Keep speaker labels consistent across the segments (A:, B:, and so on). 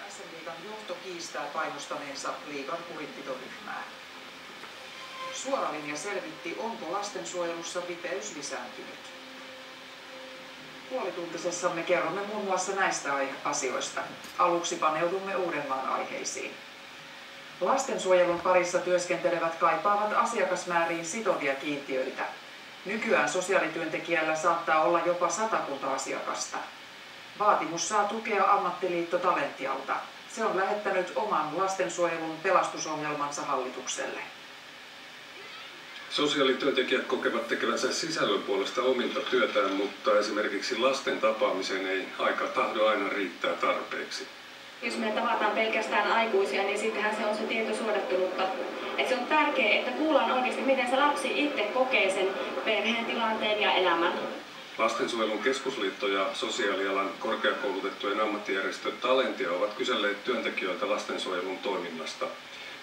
A: SM-liigan johto kiistää painostaneensa liigan kurinpitoryhmää. Suoralinja selvitti, onko lastensuojelussa vipeys lisääntynyt. Puolituntisessamme kerromme muun muassa näistä asioista. Aluksi paneudumme Uudenmaan aiheisiin. Lastensuojelun parissa työskentelevät kaipaavat asiakasmääriin sitovia kiintiöitä. Nykyään sosiaalityöntekijällä saattaa olla jopa 100 asiakasta. Vaatimus saa tukea ammattiliitto Talentialta. Se on lähettänyt oman lastensuojelun pelastusohjelmansa hallitukselle.
B: Sosiaalityöntekijät kokevat tekevänsä sisällön puolesta omilta työtään, mutta esimerkiksi lasten tapaamiseen ei aika tahdo aina riittää tarpeeksi.
C: Jos me tavataan pelkästään aikuisia, niin sittenhän se on se tieto suodattunutta. Et se on tärkeää, että kuullaan oikeasti, miten se lapsi itse kokee sen perheen tilanteen ja elämän.
B: Lastensuojelun keskusliitto ja sosiaalialan korkeakoulutettujen ammattijärjestö Talentia ovat kyselleet työntekijöiltä lastensuojelun toiminnasta.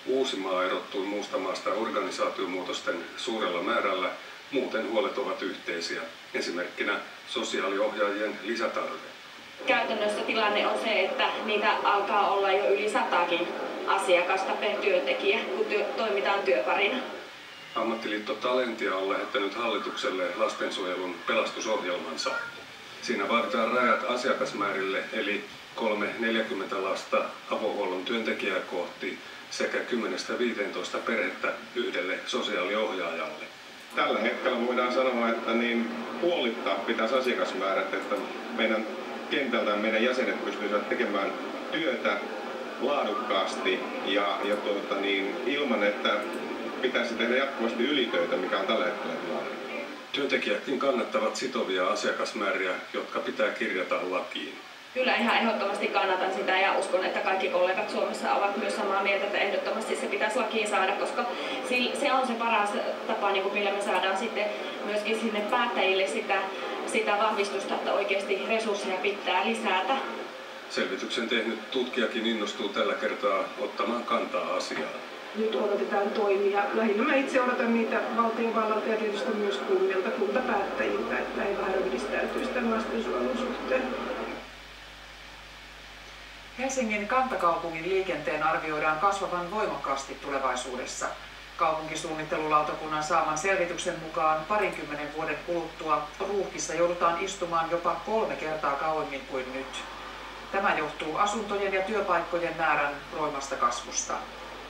B: Uusimaa erottui muusta maasta organisaatiomuutosten suurella määrällä, muuten huolet ovat yhteisiä. Esimerkkinä sosiaaliohjaajien lisätarve.
C: Käytännössä tilanne on se, että niitä alkaa olla jo yli 100 asiakasta per työntekijä, kun toimitaan työparina.
B: Ammattiliitto Talentia on lähettänyt hallitukselle lastensuojelun pelastusohjelmansa. Siinä vaaditaan rajat asiakasmäärille, eli 3-40 lasta avohuollon työntekijää kohti sekä 10-15 perhettä yhdelle sosiaaliohjaajalle.
D: Tällä hetkellä voidaan sanoa, että puolittaa pitäisi asiakasmäärät, että meidän kentältä meidän jäsenet pystyisivät tekemään työtä laadukkaasti ja ilman, että pitäisi tehdä jatkuvasti ylitöitä, mikä on tällä hetkellä tilanne.
B: Työntekijätkin kannattavat sitovia asiakasmääriä, jotka pitää kirjata lakiin.
C: Kyllä ihan ehdottomasti kannatan sitä ja uskon, että kaikki kollegat Suomessa ovat myös samaa mieltä, että ehdottomasti se pitäisi lakiin saada, koska se on se paras tapa, millä me saadaan sitten myöskin sinne päättäjille sitä vahvistusta, että oikeasti resursseja pitää lisätä.
B: Selvityksen tehnyt tutkijakin innostuu tällä kertaa ottamaan kantaa asiaan.
E: Nyt odotetaan toimia. Lähinnä mä itse odotan niitä valtiovallalta ja tietysti myös kunnilta, kuntapäättäjiltä, että ei vähän yhdistäytyisi tämän lastensuojelun suhteen.
A: Helsingin kantakaupungin liikenteen arvioidaan kasvavan voimakkaasti tulevaisuudessa. Kaupunkisuunnittelulautakunnan saaman selvityksen mukaan 20 vuoden kuluttua ruuhkissa joudutaan istumaan jopa 3 kertaa kauemmin kuin nyt. Tämä johtuu asuntojen ja työpaikkojen määrän roimasta kasvusta.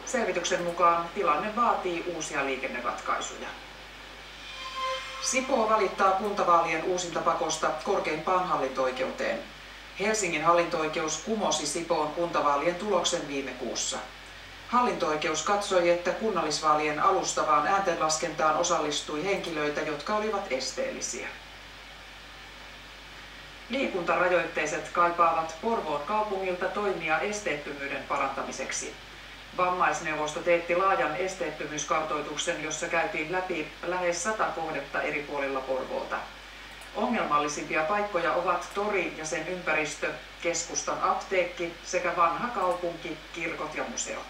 A: Selvityksen mukaan tilanne vaatii uusia liikenneratkaisuja. Sipoo valittaa kuntavaalien uusintapakosta korkeimpaan hallinto-oikeuteen. Helsingin hallinto-oikeus kumosi Sipoon kuntavaalien tuloksen viime kuussa. Hallinto-oikeus katsoi, että kunnallisvaalien alustavaan ääntenlaskentaan osallistui henkilöitä, jotka olivat esteellisiä. Liikuntarajoitteiset kaipaavat Porvoon kaupungilta toimia esteettömyyden parantamiseksi. Vammaisneuvosto teetti laajan esteettömyyskartoituksen, jossa käytiin läpi lähes 100 kohdetta eri puolilla Porvoota. Ongelmallisimpia paikkoja ovat tori ja sen ympäristö, keskustan apteekki sekä vanha kaupunki, kirkot ja museot.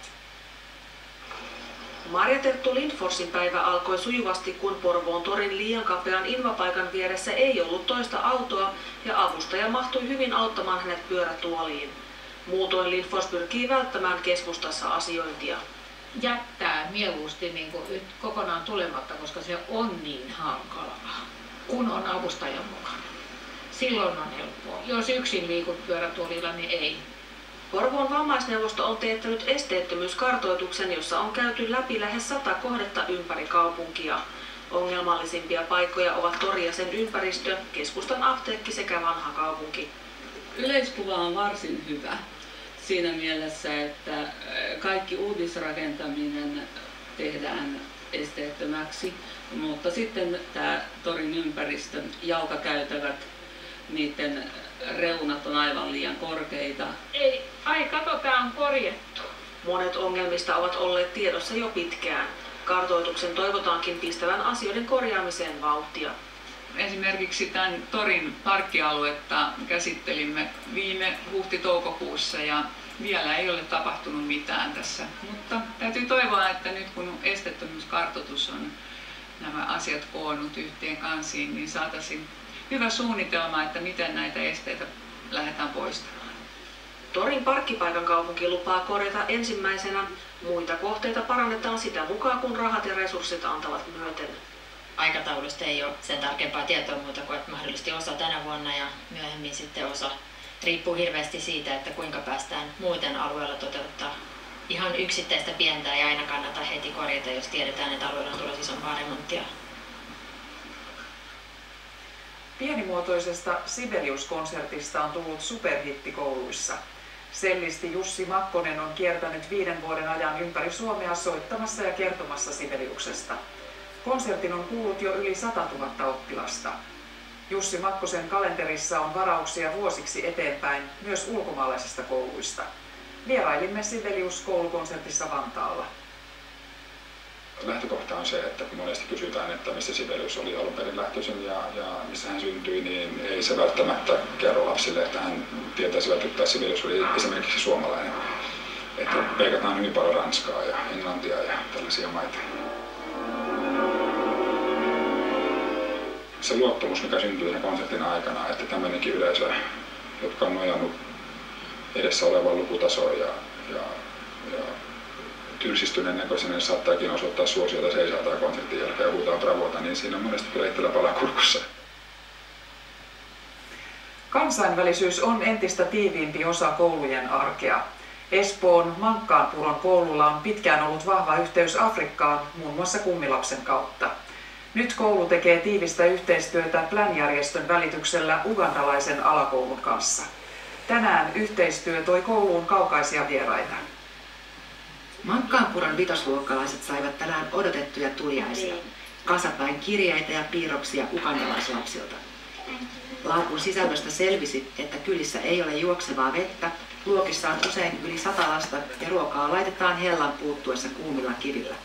F: Marja-Terttu Lindforsin päivä alkoi sujuvasti, kun Porvoon torin liian kapean invapaikan vieressä ei ollut toista autoa ja avustaja mahtui hyvin auttamaan hänet pyörätuoliin. Muutoin Lindfors pyrkii välttämään keskustassa asiointia.
G: Jättää mieluusti kokonaan tulematta, koska se on niin hankalaa, kun on avustajan mukana. Silloin on helppoa. Jos yksin liikut pyörätuolilla, niin ei.
F: Porvoon vammaisneuvosto on teettänyt esteettömyyskartoituksen, jossa on käyty läpi lähes 100 kohdetta ympäri kaupunkia. Ongelmallisimpia paikkoja ovat tori ja sen ympäristö, keskustan apteekki sekä vanha kaupunki.
H: Yleiskuva on varsin hyvä siinä mielessä, että kaikki uudisrakentaminen tehdään esteettömäksi, mutta sitten tämä torin ympäristö, jalkakäytävät, niiden reunat on aivan liian korkeita.
G: Kato, tää on korjattu.
F: Monet ongelmista ovat olleet tiedossa jo pitkään. Kartoituksen toivotaankin pistävän asioiden korjaamiseen vauhtia.
I: Esimerkiksi tämän torin parkkialuetta käsittelimme viime huhti-toukokuussa ja vielä ei ole tapahtunut mitään tässä. Mutta täytyy toivoa, että nyt kun esteettömyyskartoitus on nämä asiat koonnut yhteen kansiin, niin saataisiin hyvä suunnitelma, että miten näitä esteitä lähdetään poistamaan.
F: Torin parkkipaikan kaupunki lupaa korjata ensimmäisenä. Muita kohteita parannetaan sitä mukaan, kun rahat ja resurssit antavat myöten.
J: Aikataulusta ei ole sen tarkempaa tietoa muuta kuin, että mahdollisesti osa tänä vuonna ja myöhemmin sitten osa. Riippuu hirveästi siitä, että kuinka päästään muuten alueella toteuttaa. Ihan yksittäistä pientä ei aina kannata heti korjata, jos tiedetään, että alueella on tulossa isompaa remonttia.
A: Pienimuotoisesta Sibelius-konsertista on tullut superhitti kouluissa. Sellisti Jussi Makkonen on kiertänyt 5 vuoden ajan ympäri Suomea soittamassa ja kertomassa Sibeliuksesta. Konsertin on kuullut jo yli 100 000 oppilasta. Jussi Makkosen kalenterissa on varauksia vuosiksi eteenpäin myös ulkomaalaisista kouluista. Vierailimme Sibelius-koulukonsertissa Vantaalla.
K: Lähtökohta on se, että kun monesti kysytään, että mistä Sibelius oli alun perin lähtöisin ja missä hän syntyi, niin ei se välttämättä kerro lapsille, että hän tietäisi, että Sibelius oli esimerkiksi suomalainen. Että peikataan hyvin paljon Ranskaa ja Englantia ja tällaisia maita. Se luottamus, mikä syntyy sen konsertin aikana, että tämmöinenkin yleisö, jotka on nojannut edessä olevaan lukutasoon ja tylsistyneen näköisenä saattaakin osoittaa suosiota seisaaltaan konsertin jälkeen ja huutaa bravota, niin siinä on monesti kyllä itsellä palaa kurkussa.
A: Kansainvälisyys on entistä tiiviimpi osa koulujen arkea. Espoon Mankkaanpuron koululla on pitkään ollut vahva yhteys Afrikkaan, muun muassa kummilapsen kautta. Nyt koulu tekee tiivistä yhteistyötä Plan-järjestön välityksellä ugandalaisen alakoulun kanssa. Tänään yhteistyö toi kouluun kaukaisia vieraita.
L: Mankkaanpuron vitosluokkalaiset saivat tänään odotettuja tuliaisia. Kasapäin kirjeitä ja piirroksia ugandalaislapsilta. Laukun sisällöstä selvisi, että kylissä ei ole juoksevaa vettä, luokissa on usein yli 100 lasta ja ruokaa laitetaan hellan puuttuessa kuumilla kivillä.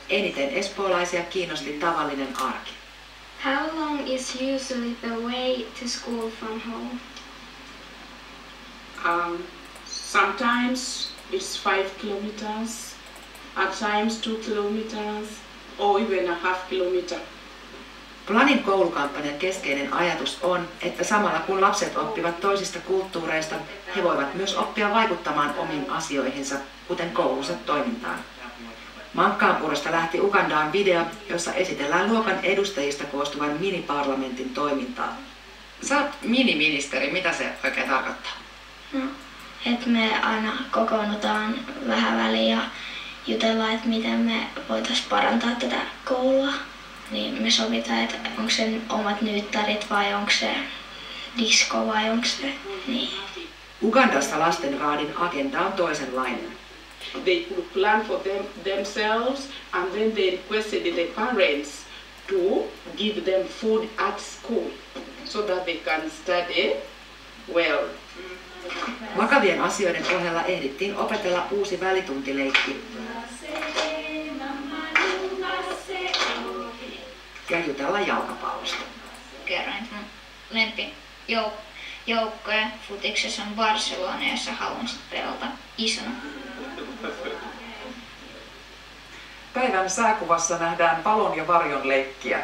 L: Eniten espoolaisia kiinnosti tavallinen arki.
M: How long is usually the way to school from home?
N: Sometimes it's 5 kilometers, at times 2 kilometers, or even a half kilometer.
L: Planin koulukampanjan keskeinen ajatus on, että samalla kun lapset oppivat toisista kulttuureista, he voivat myös oppia vaikuttamaan omiin asioihinsa, kuten koulunsa toimintaan. Mankkaanpurosta lähti Ugandaan video, jossa esitellään luokan edustajista koostuvan miniparlamentin toimintaa. Sä oot miniministeri, mitä se oikein tarkoittaa?
M: No, että me aina kokoonnutaan vähän väliin ja jutellaan, että miten me voitaisiin parantaa tätä koulua. Niin me sovitaan, että onko se omat nyyttärit vai onko se disko vai onko se niin.
L: Ugandassa lastenraadin agenda on toisenlainen.
N: They could plan for themselves and then they requested the parents to give them food at school so that they can study well.
L: Vakavien asioiden ohella ehdittiin opetella uusi välituntileikki ja jutella jalkapallosta.
O: Kerroin mun lempijoukkoja futiksessa on Barcelona, jossa haluan pelata isona.
A: Päivän sääkuvassa nähdään palon ja varjon leikkiä.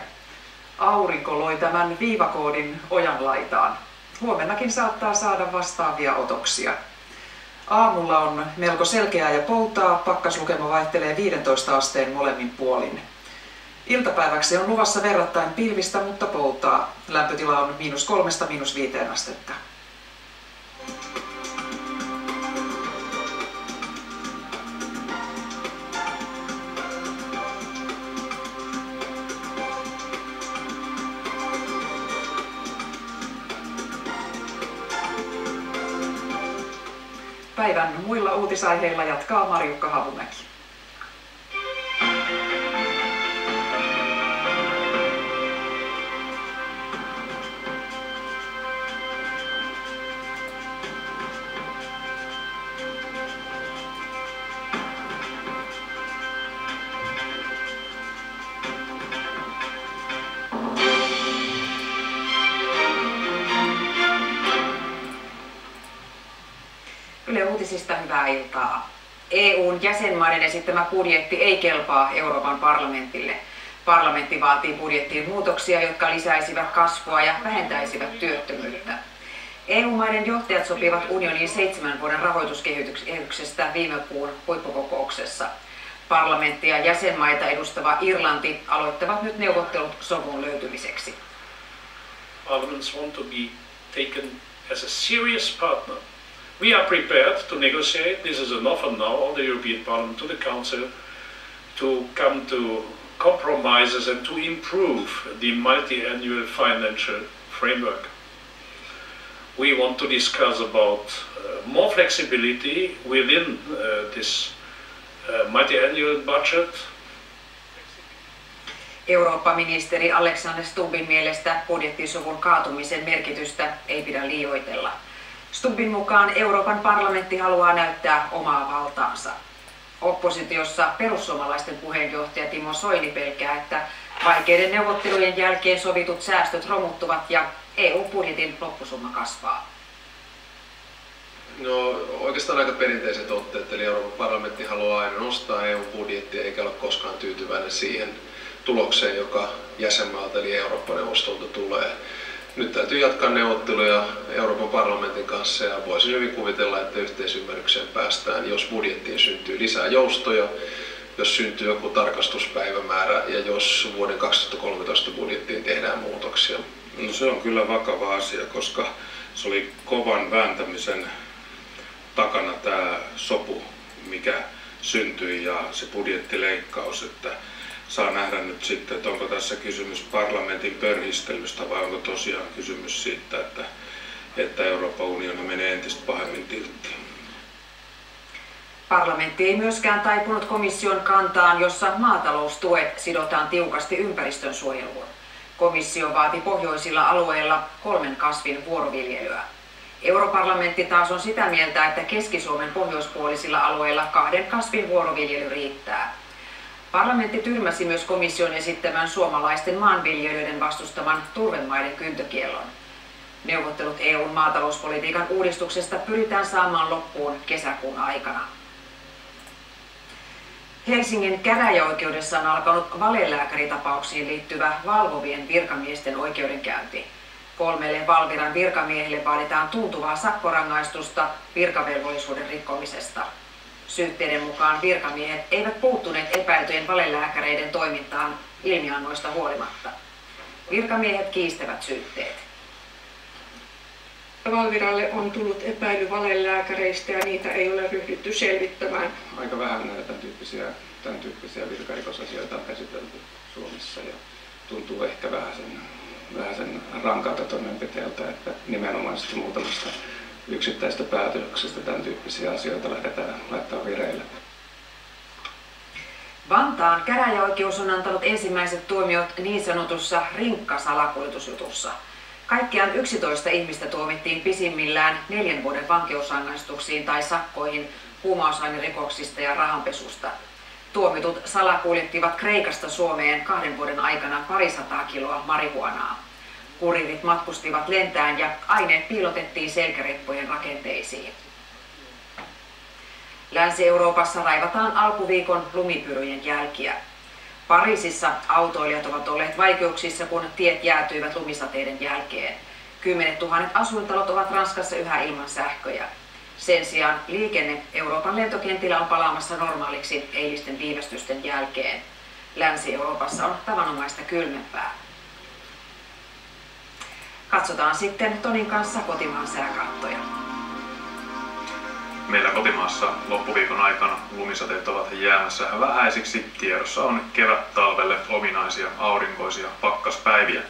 A: Aurinko loi tämän viivakoodin ojan laitaan. Huomennakin saattaa saada vastaavia otoksia. Aamulla on melko selkeää ja poutaa, pakkaslukema vaihtelee 15 asteen molemmin puolin. Iltapäiväksi on luvassa verrattain pilvistä, mutta poutaa. Lämpötila on -3–5 astetta. Päivän muilla uutisaiheilla jatkaa Marjukka Havumäki.
P: Yle Uutisista hyvää iltaa. EUn jäsenmaiden esittämä budjetti ei kelpaa Euroopan parlamentille. Parlamentti vaatii budjettiin muutoksia, jotka lisäisivät kasvua ja vähentäisivät työttömyyttä. EU-maiden johtajat sopivat unionin 7 vuoden rahoituskehyksestä viime kuun huippukokouksessa. Parlamentti ja jäsenmaita edustava Irlanti aloittavat nyt neuvottelut sovun löytymiseksi.
Q: Parliaments want to be taken as a serious partner. We are prepared to negotiate. This is an offer now of the European Parliament to the Council to come to compromises and to improve the multi-annual financial framework. We want to discuss about more flexibility within this multi-annual budget.
P: Eurooppa-ministeri Alexander Stubbin mielestä budjettisovun kaatumisen merkitystä ei pidä liioitella. Stubbin mukaan Euroopan parlamentti haluaa näyttää omaa valtaansa. Oppositiossa perussuomalaisten puheenjohtaja Timo Soini pelkää, että vaikeiden neuvottelujen jälkeen sovitut säästöt romuttuvat ja EU-budjetin loppusumma kasvaa.
R: No oikeastaan aika perinteiset otteet, eli Euroopan parlamentti haluaa aina nostaa EU-budjettia eikä ole koskaan tyytyväinen siihen tulokseen, joka jäsenmaalta eli Eurooppa-neuvostolta tulee. Nyt täytyy jatkaa neuvotteluja Euroopan parlamentin kanssa ja voisin hyvin kuvitella, että yhteisymmärrykseen päästään, jos budjettiin syntyy lisää joustoja, jos syntyy joku tarkastuspäivämäärä ja jos vuoden 2013 budjettiin tehdään muutoksia.
S: No se on kyllä vakava asia, koska se oli kovan vääntämisen takana tämä sopu, mikä syntyi ja se budjettileikkaus, että saa nähdä nyt sitten, että onko tässä kysymys parlamentin pörhistelystä vai onko tosiaan kysymys siitä, että Euroopan unioni menee entistä pahemmin tilttiin.
P: Parlamentti ei myöskään taipunut komission kantaan, jossa maataloustuet sidotaan tiukasti ympäristönsuojeluun. Komissio vaati pohjoisilla alueilla 3 kasvin vuoroviljelyä. Europarlamentti taas on sitä mieltä, että Keski-Suomen pohjoispuolisilla alueilla 2 kasvin vuoroviljely riittää. Parlamentti tyrmäsi myös komission esittämän suomalaisten maanviljelijöiden vastustaman turvemaiden kyntökiellon. Neuvottelut EU:n maatalouspolitiikan uudistuksesta pyritään saamaan loppuun kesäkuun aikana. Helsingin käräjäoikeudessa on alkanut valelääkäritapauksiin liittyvä valvovien virkamiesten oikeudenkäynti. 3 Valviran virkamiehelle vaaditaan tuntuvaa sakkorangaistusta virkavelvollisuuden rikkomisesta. Syytteiden mukaan virkamiehet eivät puuttuneet epäiltyjen valelääkäreiden toimintaan ilmiannoista huolimatta. Virkamiehet kiistävät syytteet.
E: Valviralle on tullut epäily valelääkäreistä ja niitä ei ole ryhdytty selvittämään.
T: Aika vähän näitä tämän tyyppisiä virkarikosasioita on käsitelty Suomessa ja tuntuu ehkä vähän sen rankalta toimenpiteeltä, että nimenomaisesti muutamasta yksittäistä päätöksestä tämän tyyppisiä asioita lähdetään laittaa vireille.
P: Vantaan käräjäoikeus on antanut ensimmäiset tuomiot niin sanotussa rinkkasalakuljetusjutussa. Kaikkiaan 11 ihmistä tuomittiin pisimmillään 4 vuoden vankeusrangaistuksiin tai sakkoihin huumausainerikoksista ja rahanpesusta. Tuomitut salakuljettivat Kreikasta Suomeen 2 vuoden aikana 200 kiloa marihuanaa. Kuririt matkustivat lentäen ja aineet piilotettiin selkäreppojen rakenteisiin. Länsi-Euroopassa raivataan alkuviikon lumipyryjen jälkiä. Pariisissa autoilijat ovat olleet vaikeuksissa, kun tiet jäätyivät lumisateiden jälkeen. 10 000 asuintalot ovat Ranskassa yhä ilman sähköjä. Sen sijaan liikenne Euroopan lentokentillä on palaamassa normaaliksi eilisten viivästysten jälkeen. Länsi-Euroopassa on tavanomaista kylmempää. Katsotaan sitten Tonin kanssa kotimaan sääkarttoja.
U: Meillä kotimaassa loppuviikon aikana lumisateet ovat jäämässä vähäisiksi. Tiedossa on kevät-talvelle ominaisia aurinkoisia pakkaspäiviä.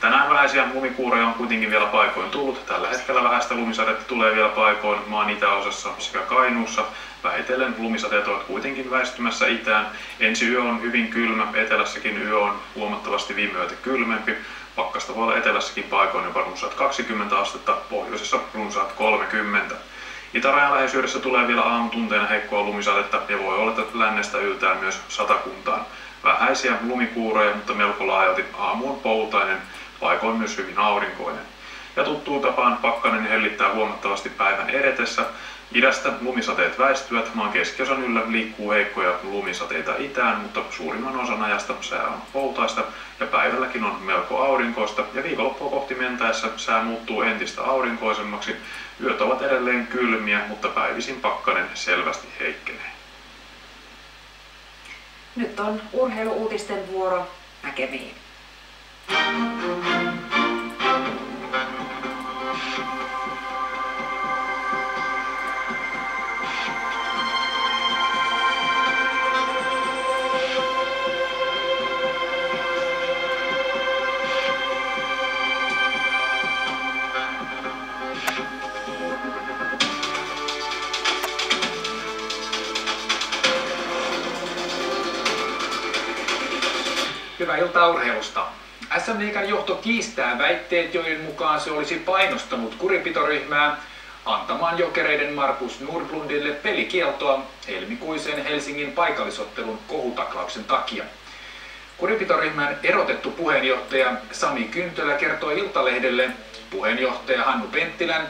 U: Tänään vähäisiä lumikuuroja on kuitenkin vielä paikoin tullut. Tällä hetkellä vähäistä lumisadetta tulee vielä paikoin maan itäosassa sekä Kainuussa. Vähitellen lumisateet ovat kuitenkin väistymässä itään. Ensi yö on hyvin kylmä, etelässäkin yö on huomattavasti viime yötä kylmempi. Pakkasta voi olla etelässäkin paikoin jopa runsaat 20 astetta, pohjoisessa runsaat 30. Itärajan läheisyydessä tulee vielä aamutunteina heikkoa lumisadetta ja voi olla, että lännestä yltää myös Satakuntaan. Vähäisiä lumikuuroja, mutta melko laajalti aamu on poutainen, paikoin myös hyvin aurinkoinen. Ja tuttuun tapaan pakkanen hellittää huomattavasti päivän edetessä. Idästä lumisateet väistyvät, maan keskiosan yllä liikkuu heikkoja lumisateita itään, mutta suurimman osan ajasta sää on poutaista ja päivälläkin päivälläkin on melko aurinkoista ja viikonloppua kohti mentäessä sää muuttuu entistä aurinkoisemmaksi. Yöt ovat edelleen kylmiä, mutta päivisin pakkanen selvästi heikkenee.
P: Nyt on urheiluuutisten vuoro. Näkemiin.
D: Hyvää iltaa urheilusta. SM-liigan johto kiistää väitteet, joiden mukaan se olisi painostanut kurinpitoryhmää antamaan Jokereiden Markus Nordlundille pelikieltoa helmikuisen Helsingin paikallisottelun kohutaklauksen takia. Kurinpitoryhmän erotettu puheenjohtaja Sami Kyntölä kertoi Iltalehdelle puheenjohtaja Hannu Penttilän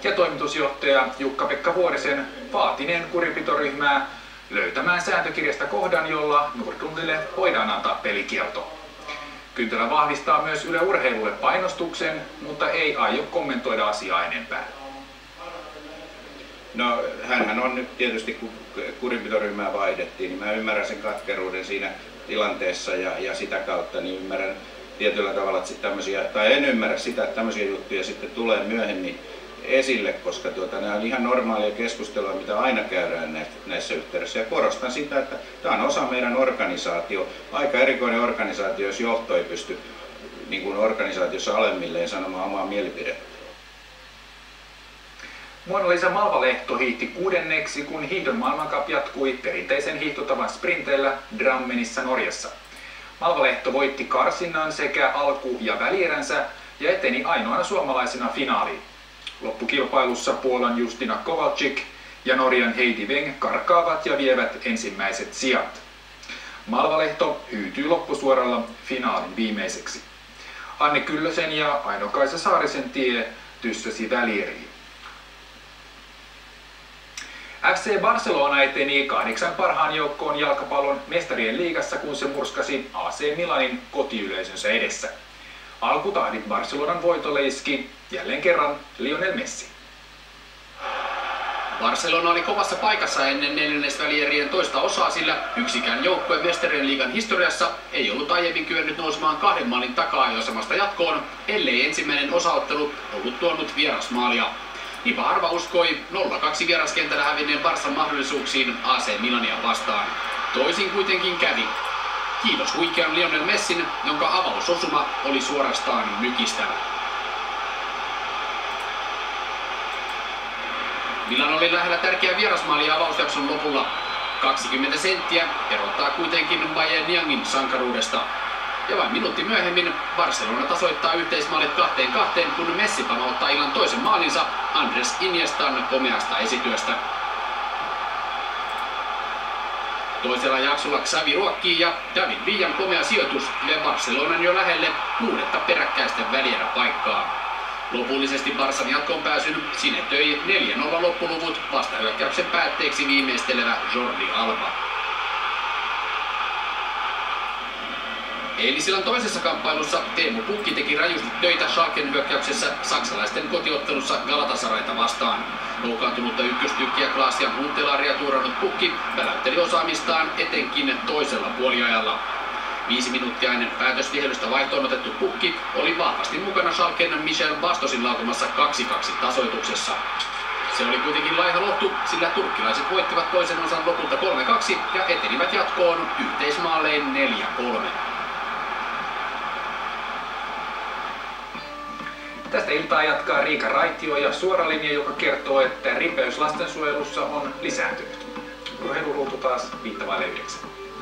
D: ja toimitusjohtaja Jukka-Pekka Vuorisen vaatineen kurinpitoryhmää löytämään sääntökirjasta kohdan, jolla Nordlundille voidaan antaa pelikielto. Kyntölä vahvistaa myös Yle Urheilulle painostuksen, mutta ei aio kommentoida asiaa enempää.
V: No, hänhän on nyt tietysti, kun kurinpitoryhmää vaihdettiin, niin mä ymmärrän sen katkeruuden siinä tilanteessa ja sitä kautta niin ymmärrän tietyllä tavalla, että tämmöisiä, tai en ymmärrä sitä, että tämmöisiä juttuja sitten tulee myöhemmin esille, koska nämä on ihan normaalia keskustelua, mitä aina käydään näissä yhteydessä. Ja korostan sitä, että tämä on osa meidän organisaatio. Aika erikoinen organisaatio, jos johto ei pysty niin kuin organisaatiossa alemmilleen sanomaan omaa mielipidettä.
D: Mona-Liisa Malvalehto hiihti 6. kun hiihdon maailmankap jatkui perinteisen hiihtotavan sprinteillä Drammenissa Norjassa. Malvalehto voitti karsinnan sekä alku- ja välieränsä ja eteni ainoana suomalaisena finaaliin. Loppukilpailussa Puolan Justina Kowalczyk ja Norjan Heidi Weng karkaavat ja vievät ensimmäiset sijat. Malvalehto hyytyy loppusuoralla finaalin viimeiseksi. Anne Kyllösen ja Aino-Kaisa Saarisen tie tyssäsi välieriin. FC Barcelona eteni 8 parhaan joukkoon jalkapallon mestarien liigassa, kun se murskasi AC Milanin kotiyleisönsä edessä. Alkutahdit Barcelonan voitolle iski jälleen kerran Lionel Messi.
W: Barcelona oli kovassa paikassa ennen neljännesvälierien toista osaa, sillä yksikään joukkue mestarien liigan historiassa ei ollut aiemmin kyennyt nousemaan 2 maalin takaa-ajoasemasta jatkoon, ellei ensimmäinen osaottelu ollut tuonut vierasmaalia. Niinpä harva uskoi 0-2 vieraskentällä hävinneen Barsan mahdollisuuksiin AC Milania vastaan. Toisin kuitenkin kävi. Kiitos huikean Lionel Messin, jonka avausosuma oli suorastaan mykistävä. Milan oli lähellä tärkeä vierasmaali avausjakson lopulla. 20 senttiä erottaa kuitenkin Bayern Niangin sankaruudesta. Ja vain minuutti myöhemmin Barcelona tasoittaa yhteismaalit 2-2, kun Messi panouttaa illan toisen maalinsa Andres Iniestan komeasta esityöstä. Toisella jaksolla Xavi ruokkii ja David Villan komea sijoitus vie Barcelonan jo lähelle 6. peräkkäistä välieräpaikkaa. Lopullisesti Barsan jatkoon pääsyn sinetöi 4-0 loppuluvut vastahyökkäyksen päätteeksi viimeistelevä Jordi Alba. Eilisillan toisessa kamppailussa Teemu Pukki teki rajusti töitä Schalken hyökkäyksessä saksalaisten kotiottelussa Galatasarayta vastaan. Loukkaantunutta ykköstykkiä Klaas-Jan Huntelaria tuurannut Pukki väläytteli osaamistaan etenkin toisella puoliajalla. 5 minuuttia ennen päätösvihelystä vaihtoon otettu Pukki oli vahvasti mukana Schalken Michel Bastosin laukumassa 2-2 tasoituksessa. Se oli kuitenkin laiha lohtu, sillä turkkilaiset voittivat toisen osan lopulta 3-2 ja etenivät jatkoon yhteismaallein 4-3.
D: Tästä iltaa jatkaa Riika Raitio ja suora linja, joka kertoo, että ripeys lastensuojelussa on lisääntynyt. Urheiluruutu taas 8:05.